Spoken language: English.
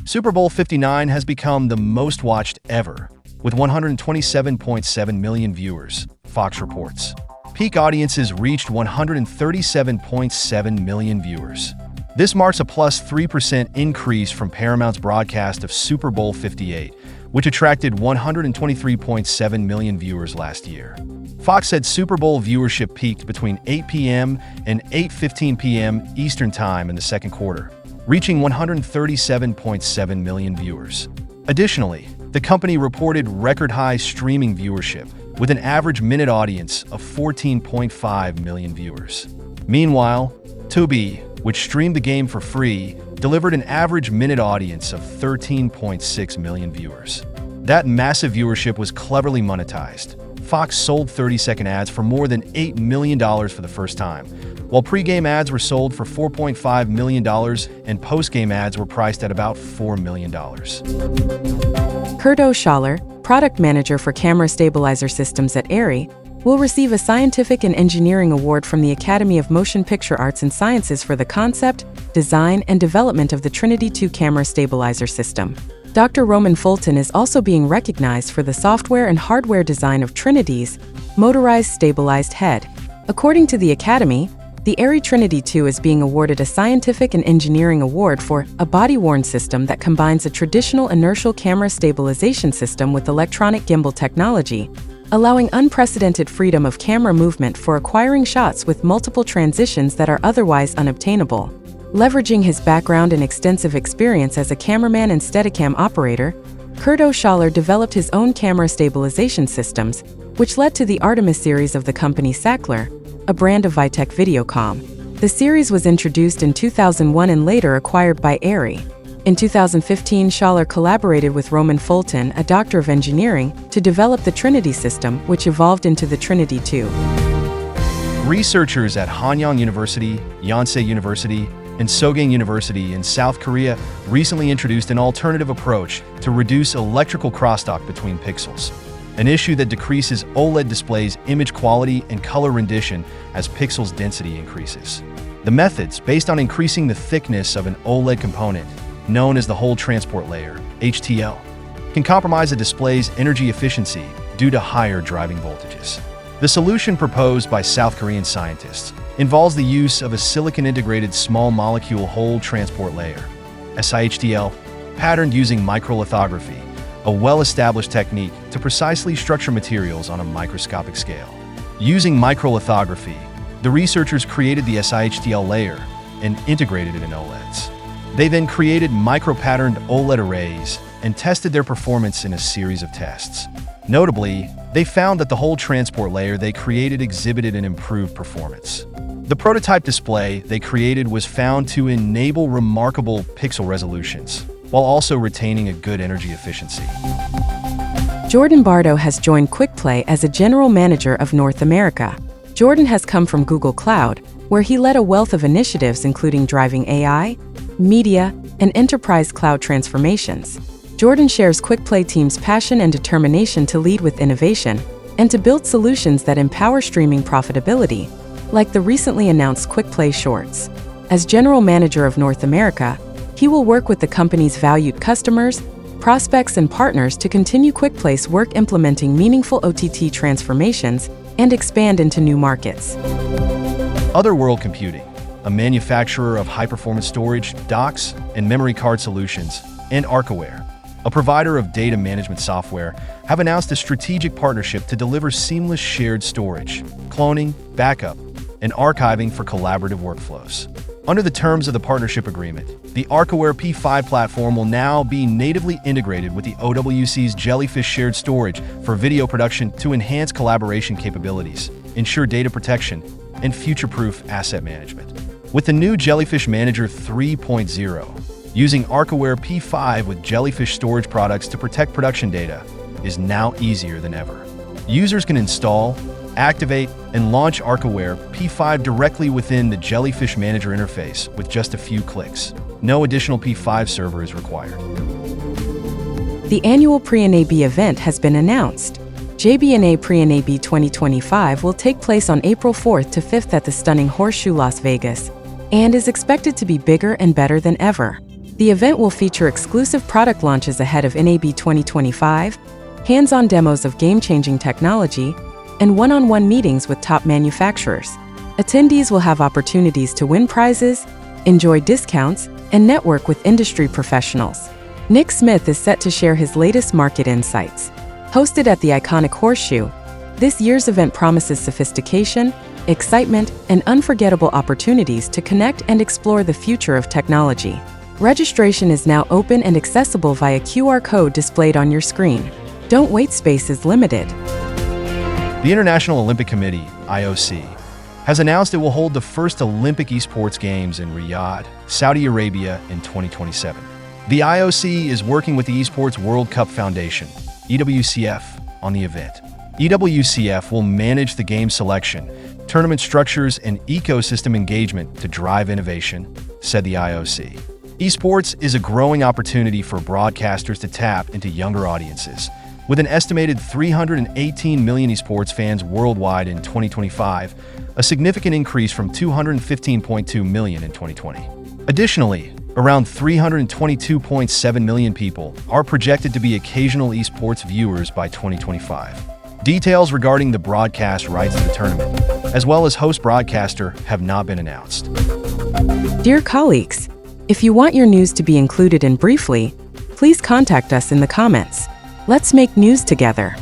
Super Bowl 59 has become the most watched ever, with 127.7 million viewers, Fox reports. Peak audiences reached 137.7 million viewers. This marks a plus 3% increase from Paramount's broadcast of Super Bowl 58, which attracted 123.7 million viewers last year. Fox said Super Bowl viewership peaked between 8 p.m. and 8:15 p.m. Eastern Time in the second quarter, reaching 137.7 million viewers. Additionally, the company reported record-high streaming viewership, with an average minute audience of 14.5 million viewers. Meanwhile, Tubi, which streamed the game for free, delivered an average minute audience of 13.6 million viewers. That massive viewership was cleverly monetized. Fox sold 30-second ads for more than $8 million for the first time, while pre-game ads were sold for $4.5 million and post-game ads were priced at about $4 million. Kurt O'Shaller, product manager for camera stabilizer systems at ARRI, will receive a Scientific and Engineering Award from the Academy of Motion Picture Arts and Sciences for the concept, design, and development of the Trinity 2 camera stabilizer system. Dr. Roman Fulton is also being recognized for the software and hardware design of Trinity's motorized stabilized head. According to the Academy, the ARRI Trinity 2 is being awarded a Scientific and Engineering Award for a body-worn system that combines a traditional inertial camera stabilization system with electronic gimbal technology, allowing unprecedented freedom of camera movement for acquiring shots with multiple transitions that are otherwise unobtainable. Leveraging his background and extensive experience as a cameraman and Steadicam operator, Kurt O'Shaller developed his own camera stabilization systems, which led to the Artemis series of the company Sackler, a brand of Vitek Videocom. The series was introduced in 2001 and later acquired by ARRI. In 2015, Schaller collaborated with Roman Fulton, a doctor of engineering, to develop the Trinity system, which evolved into the Trinity 2. Researchers at Hanyang University, Yonsei University, and Sogang University in South Korea recently introduced an alternative approach to reduce electrical crosstalk between pixels, an issue that decreases OLED displays' image quality and color rendition as pixels' density increases. The methods, based on increasing the thickness of an OLED component, known as the whole transport layer, HTL, can compromise a display's energy efficiency due to higher driving voltages. The solution proposed by South Korean scientists involves the use of a silicon-integrated small molecule whole transport layer, SIHTL, patterned using microlithography, a well-established technique to precisely structure materials on a microscopic scale. Using microlithography, the researchers created the SIHTL layer and integrated it in OLEDs. They then created micro-patterned OLED arrays and tested their performance in a series of tests. Notably, they found that the whole transport layer they created exhibited an improved performance. The prototype display they created was found to enable remarkable pixel resolutions, while also retaining a good energy efficiency. Jordan Bardo has joined QuickPlay as a general manager of North America. Jordan has come from Google Cloud, where he led a wealth of initiatives including driving AI, media, and enterprise cloud transformations. Jordan shares QuickPlay team's passion and determination to lead with innovation and to build solutions that empower streaming profitability, like the recently announced QuickPlay Shorts. As general manager of North America, he will work with the company's valued customers, prospects, and partners to continue QuickPlay's work implementing meaningful OTT transformations and expand into new markets. Otherworld Computing, a manufacturer of high-performance storage, docks, and memory card solutions, and ARCHIWARE, a provider of data management software, have announced a strategic partnership to deliver seamless shared storage, cloning, backup, and archiving for collaborative workflows. Under the terms of the partnership agreement, the ARCHIWARE P5 platform will now be natively integrated with the OWC's Jellyfish shared storage for video production to enhance collaboration capabilities, ensure data protection, and future-proof asset management. With the new Jellyfish Manager 3.0, using ARCHIWARE P5 with Jellyfish storage products to protect production data is now easier than ever. Users can install, activate, and launch ARCHIWARE P5 directly within the Jellyfish Manager interface with just a few clicks. No additional P5 server is required. The annual Pre-NAB event has been announced. JB&A Pre-NAB 2025 will take place on April 4th to 5th at the stunning Horseshoe Las Vegas. and is expected to be bigger and better than ever. The event will feature exclusive product launches ahead of NAB 2025, hands-on demos of game-changing technology, and one-on-one meetings with top manufacturers. Attendees will have opportunities to win prizes, enjoy discounts, and network with industry professionals. Nick Smith is set to share his latest market insights. Hosted at the iconic Horseshoe, this year's event promises sophistication, excitement, and unforgettable opportunities to connect and explore the future of technology. Registration is now open and accessible via QR code displayed on your screen. Don't wait, space is limited. The International Olympic Committee, IOC, has announced it will hold the first Olympic Esports Games in Riyadh, Saudi Arabia in 2027. The IOC is working with the Esports World Cup Foundation, EWCF, on the event. EWCF will manage the game selection, tournament structures, and ecosystem engagement to drive innovation, said the IOC. Esports is a growing opportunity for broadcasters to tap into younger audiences. With an estimated 318 million esports fans worldwide in 2025, a significant increase from 215.2 million in 2020. Additionally, around 322.7 million people are projected to be occasional esports viewers by 2025. Details regarding the broadcast rights of the tournament, as well as host broadcaster, have not been announced. Dear colleagues, if you want your news to be included in briefly, please contact us in the comments. Let's make news together.